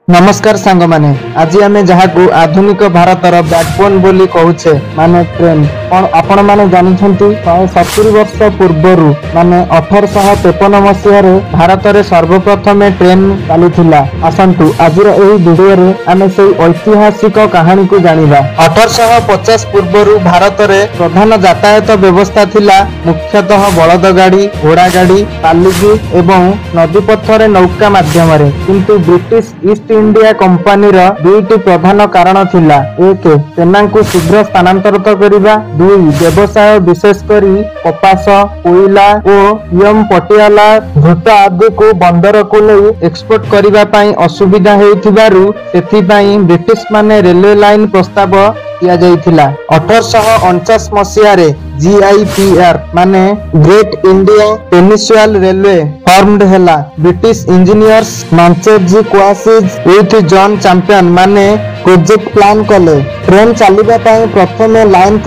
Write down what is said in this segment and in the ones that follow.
नमस्कार सांग माने आज आम जहाँ आधुनिक भारतर बैकबोन बोली कहूचे माने ट्रेन आपण मैंने जानते 170 वर्ष पूर्वर माने 1853 मसीह भारत में सर्वप्रथम ट्रेन चली आसतु आज वीडियो रे आमे से ऐतिहासिक कहानी को जानिबा। 1850 पूर्वर भारत में प्रधान यातायात व्यवस्था थिला मुख्यतः बलद गाड़ी घोड़ा गाड़ी पालिकी एवं नदीपथर नौका माध्यम किंतु ब्रिटिश ईस्ट इंडिया कंपनी दुईटी प्रधान कारण थिला। एक सेना को शीघ्र स्थानांतरित करिबा, दुई व्यवसाय विशेषकर कपास कोईला और यम पटियाला झोटा आदि को बंदर को ले एक्सपोर्ट करिबा पई असुविधा हेउथिबारु सेथिपई ब्रिटिश माने रेलवे लाइन प्रस्ताव किया जाइथिला। 1849 मसीह रे GIPR माने great India peninsular railway formed हैला। ब्रिटिश इंजीनियर्स मैन्चेस्टर क्वासिज विथ जॉन चैंपियन माने प्रोजेक्ट प्लान कले। ट्रेन चलिबा पई प्रथम लाइन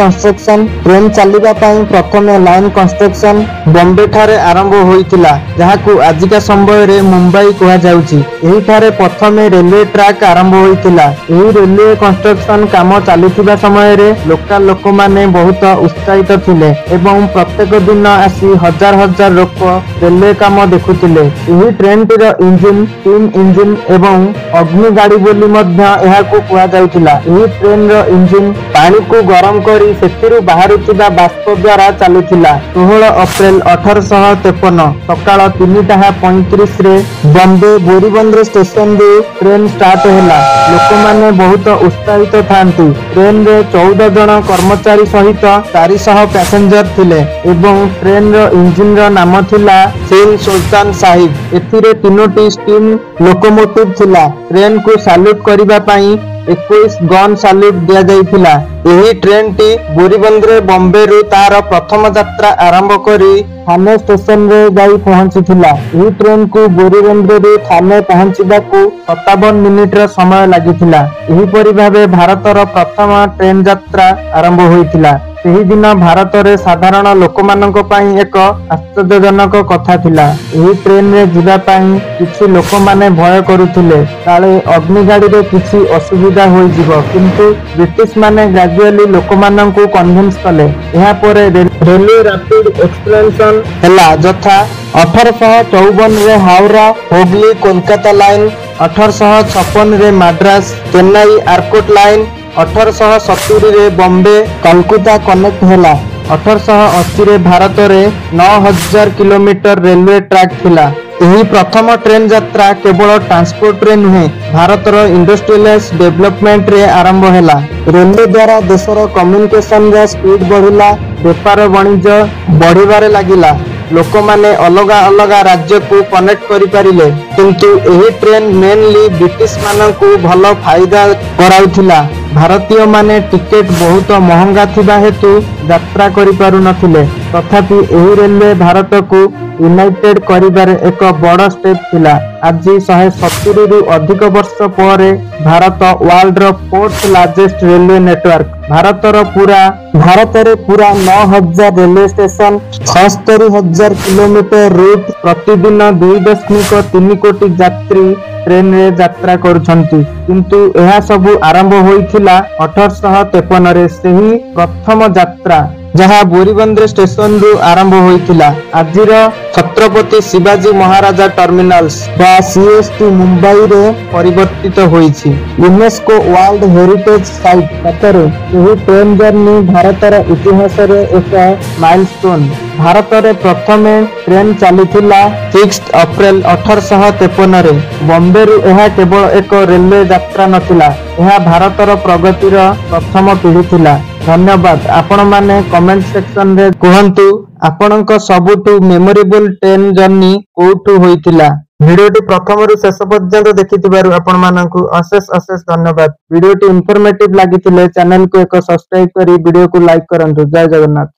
कंस्ट्रक्शन बॉम्बे ठारे आरंभ होइतिला, जहाकू आजिका समय रे मुंबई कहा जाउची। एही ठारे प्रथम रेलवे ट्रैक आरंभ होइतिला। एही रेलवे कंस्ट्रक्शन काम चलिथिबा समय रे लोकल लोक माने बहुत उत्साहित थिले एवं प्रत्येक दिन आसी हजार हजार लोक रेलवे काम देखुथिले। एही ट्रेन टीर इंजिन स्टीम इंजिन एवं अग्नि गाड़ी बोली मध्य एहाकू कहा जाउतिला। एही ट्रेन रो इंजिन पानी को गरम करी सेथिरु बाहरुथिबा बाष्प द्वारा चलुथिला। 16 अप्रैल 1853 सकाळ 3:35 रे बॉम्बे बोरीबंदर स्टेशन रे ट्रेन स्टार्ट हैला। लोक माने बहुत उत्साहित थांती। ट्रेन रे 14 जन कर्मचारी सहित 400 पैसेंजर थिले एवं ट्रेन रो इंजिन रो नाम थिला सिंह सुल्तान साहिब। एथिरे 3टी स्टीम लोकोमोटिव थिला। ट्रेन को सैल्यूट करिबा पई 21 गन सैल्यूट दिया जाइथिला। एही ट्रेन टी बोरीबंदर बॉम्बे रु तार प्रथम यात्रा आरंभ करी थाने स्टेशन रे जाई पहुंचीथिला। एही ट्रेन को बोरीबंदर रु थाने पहुंचीबाकू 57 मिनिट रो समय लागिथिला। एही परि भाबे भारतर प्रथम ट्रेन यात्रा आरंभ होइथिला। ସେହି ଦିନ ଭାରତରେ ସାଧାରଣ ଲୋକମାନଙ୍କ ପାଇଁ ଏକ ଆଶ୍ଚର୍ଯ୍ୟଜନକ କଥା ଥିଲା। ଏହି ଟ୍ରେନରେ ଯିବା ପାଇଁ କିଛି ଲୋକମାନେ ଭୟ କରୁଥିଲେ କାଳେ ଅଗ୍ନିଗାଡ଼ିରେ କିଛି ଅସୁବିଧା ହୋଇଯିବ, କିନ୍ତୁ ବ୍ରିଟିଶ ମାନେ ଗ୍ରାଜୁଆଲି ଲୋକମାନଙ୍କୁ କନଭିନ୍ସ କଲେ। ଏହାପରେ ରେଲୱେ ରାପିଡ ଏକ୍ସପେନ୍ସନ ହେଲା, ଯଥା 1854 ରେ ହାୱରା ହୁଗଲି କୋଲକାତା ଲାଇନ, 1856 ରେ ମାଡ୍ରାସ ଚେନ୍ନାଇ ଆର୍କୋଟ ଲାଇନ, 1870 ରେ बॉम्बे कलकत्ता कनेक्ट हैला। 1880 रे भारत रे 9000 किलोमीटर रेलवे ट्रैक थिला। एही प्रथम ट्रेन यात्रा केवल ट्रांसपोर्ट रे नुहे, भारतर इंडस्ट्रियलाइज डेवलपमेंट रे आरंभ हैला। रेलवे द्वारा देशर कम्युनिकेशन रे स्पीड बढ़िला, व्यापार वाणिज्य बढ़िबारे लागिला। लोक माने अलगा अलगा राज्य को कनेक्ट करि पारिले, किंतु एही ट्रेन मेनली ब्रिटिश माननकू भलो फायदा कराउथिला। भारतीय माने टिकेट बहुत महंगा थिबा हेतु यात्रा करि पारु नथिले, तथापि एही रेलवे भारत को यूनाइटेड करिबारे एक बड़ स्टेप थिला। आज 170 रु अधिक वर्ष पर भारत वर्ल्ड रो 4th largest railway network. Bharat रे पूरा 9000 रेलवे स्टेशन, 76,000 किलोमीटर रूट, प्रतिदिन 2.3 कोटी यात्री ट्रेन रे यात्रा करुछंती। किंतु यह सबु आरंभ होइथिला 1853 रे। सेही प्रथम यात्रा जहाँ बोरीबंदर स्टेशन रु आरंभ होइथिला आजिर छत्रपति शिवाजी महाराजा टर्मिनल्स बा CST मुंबई रे परिवर्तित होइछि। यूनेस्को वर्ल्ड हेरिटेज साइट पतरे एही ट्रेन जर्नी भारतर इतिहास रे एक माइलस्टोन। भारत रे प्रथम ट्रेन चलीथिला 6 अप्रैल 1853 रे। बॉम्बे रु एहा केवल एक रेलवे यात्रा नथिला, एहा भारतर प्रगतिर प्रथम पीढ़ी थिला। धन्यवाद। आपण माने कमेंट सेक्शन रे कहंतु आपणक सबुठु मेमोरेबल ट्रेन जर्नी कोठु होइतिला। वीडियोटी प्रथमरु शेष पर्यंत देखिथिबारु आपण माननकु अशेष अशेष धन्यवाद। वीडियोटी इन्फॉर्मेटिव लागिथिले चैनल को एक सब्सक्राइब करी वीडियो को लाइक करंतु। जय जगन्नाथ।